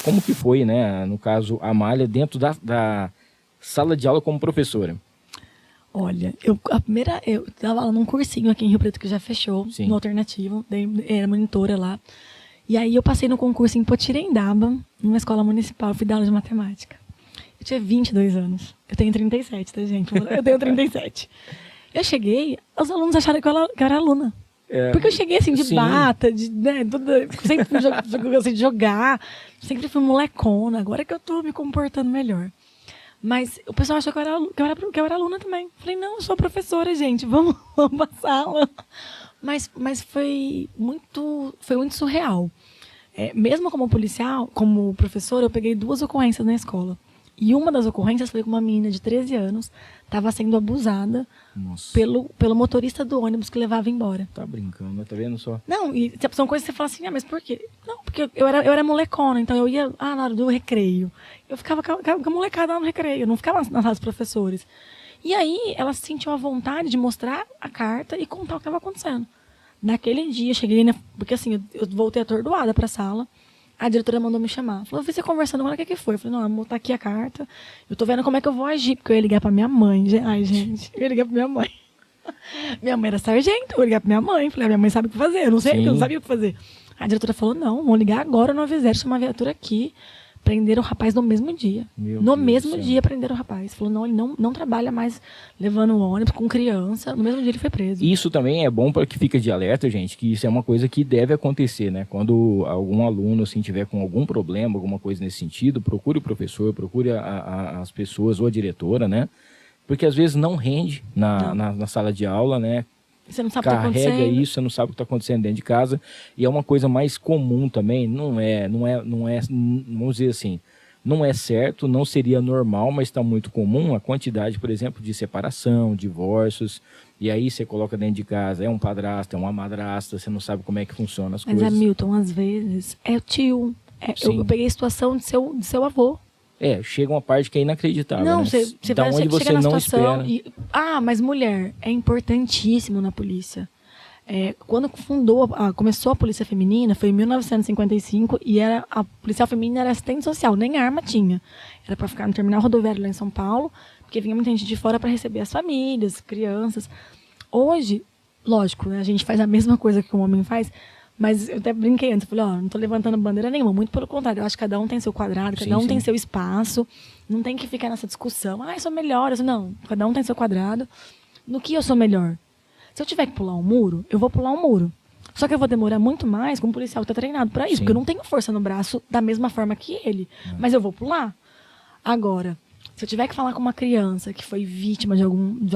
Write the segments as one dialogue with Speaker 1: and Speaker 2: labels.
Speaker 1: Como que foi, né, no caso, a Amália dentro da sala de aula como professora?
Speaker 2: Olha, eu tava lá num cursinho aqui em Rio Preto que já fechou,
Speaker 1: Sim.
Speaker 2: no Alternativo, era monitora lá. E aí eu passei no concurso em Potirendaba, numa escola municipal, eu fui dar aula de matemática. Eu tinha 22 anos. Eu tenho 37, tá, gente? Eu tenho 37. Eu cheguei, os alunos acharam que eu era aluna. Porque eu cheguei assim, de
Speaker 1: sim.
Speaker 2: bata, sempre gostei de jogar, sempre fui molecona, agora que eu tô me comportando melhor. Mas o pessoal achou que eu era aluna também. Falei, não, eu sou professora, gente, vamos pra sala. Mas foi muito surreal. Mesmo como policial, como professora, eu peguei 2 ocorrências na escola. E uma das ocorrências foi com uma menina de 13 anos, estava sendo abusada pelo motorista do ônibus que levava embora.
Speaker 1: Tá brincando, tá vendo só?
Speaker 2: Não, e são coisas que você fala assim, mas por quê? Não, porque eu era molecona, então eu ia na hora do recreio. Eu ficava com a molecada lá no recreio, eu não ficava na sala dos professores. E aí, ela sentiu a vontade de mostrar a carta e contar o que estava acontecendo. Naquele dia, eu cheguei, porque assim, eu voltei atordoada para a sala. A diretora mandou me chamar. Falou, eu vi você conversando com ela, o que foi? Eu falei, não, amor, tá aqui a carta. Eu tô vendo como é que eu vou agir, porque eu ia ligar pra minha mãe. Ai, gente, eu ia ligar pra minha mãe. Minha mãe era sargento, eu ia ligar pra minha mãe. Falei, minha mãe sabe o que fazer, eu não sei, eu não sabia o que fazer. A diretora falou, não, vamos ligar agora no avisério, chamar a viatura aqui. Prenderam o rapaz no mesmo dia. No mesmo dia prenderam o rapaz. Falou, não, ele não trabalha mais levando ônibus com criança. No mesmo dia ele foi preso.
Speaker 1: Isso também é bom para que fique de alerta, gente, que isso é uma coisa que deve acontecer, né? Quando algum aluno, assim, tiver com algum problema, alguma coisa nesse sentido, procure o professor, procure as pessoas ou a diretora, né? Porque às vezes não rende na sala de aula, né?
Speaker 2: Você não sabe o que está
Speaker 1: acontecendo. Carrega
Speaker 2: acontecendo.
Speaker 1: isso, você não sabe o que está acontecendo dentro de casa. E é uma coisa mais comum também, não é, vamos dizer assim, não é certo, não seria normal, mas está muito comum a quantidade, por exemplo, de separação, divórcios. E aí você coloca dentro de casa, é um padrasto, é uma madrasta, você não sabe como é que funciona as coisas.
Speaker 2: Mas, Hamilton, às vezes, é o tio. Eu peguei a situação de seu avô.
Speaker 1: Chega uma parte que é inacreditável,
Speaker 2: não,
Speaker 1: né?
Speaker 2: Você
Speaker 1: da onde você não espera.
Speaker 2: Mas mulher é importantíssimo na polícia. Quando começou a Polícia Feminina, foi em 1955, e a policial feminina era assistente social, nem arma tinha. Era para ficar no terminal rodoviário lá em São Paulo, porque vinha muita gente de fora para receber as famílias, crianças. Hoje, lógico, né, a gente faz a mesma coisa que o homem faz, mas eu até brinquei antes, eu falei, não estou levantando bandeira nenhuma, muito pelo contrário, eu acho que cada um tem seu quadrado, cada um tem seu espaço, não tem que ficar nessa discussão, eu sou melhor, não, cada um tem seu quadrado. No que eu sou melhor? Se eu tiver que pular um muro, eu vou pular um muro. Só que eu vou demorar muito mais com um policial que está treinado para isso, porque eu não tenho força no braço da mesma forma que ele, mas eu vou pular. Agora, se eu tiver que falar com uma criança que foi vítima de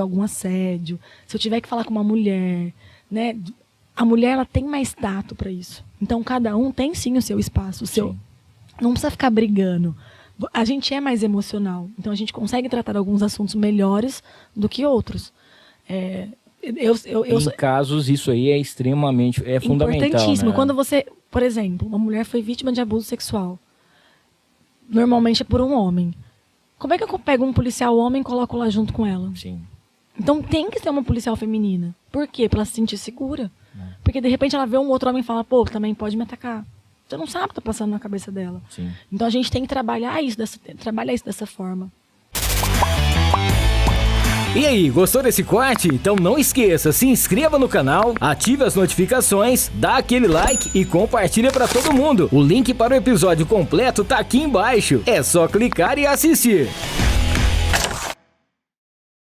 Speaker 2: algum assédio, se eu tiver que falar com uma mulher, né, a mulher ela tem mais tato para isso. Então, cada um tem sim o seu espaço. Não precisa ficar brigando. A gente é mais emocional. Então, a gente consegue tratar alguns assuntos melhores do que outros.
Speaker 1: Em casos, isso aí é extremamente fundamental.
Speaker 2: Importantíssimo.
Speaker 1: Né?
Speaker 2: Quando você, por exemplo, uma mulher foi vítima de abuso sexual, normalmente é por um homem. Como é que eu pego um policial homem e coloco lá junto com ela?
Speaker 1: Sim.
Speaker 2: Então, tem que ser uma policial feminina. Por quê? Para ela se sentir segura. Porque, de repente, ela vê um outro homem e fala, também pode me atacar. Você não sabe o que está passando na cabeça dela.
Speaker 1: Sim.
Speaker 2: Então, a gente tem que trabalhar isso dessa forma.
Speaker 3: E aí, gostou desse corte? Então não esqueça, se inscreva no canal, ative as notificações, dá aquele like e compartilha para todo mundo. O link para o episódio completo tá aqui embaixo. É só clicar e assistir.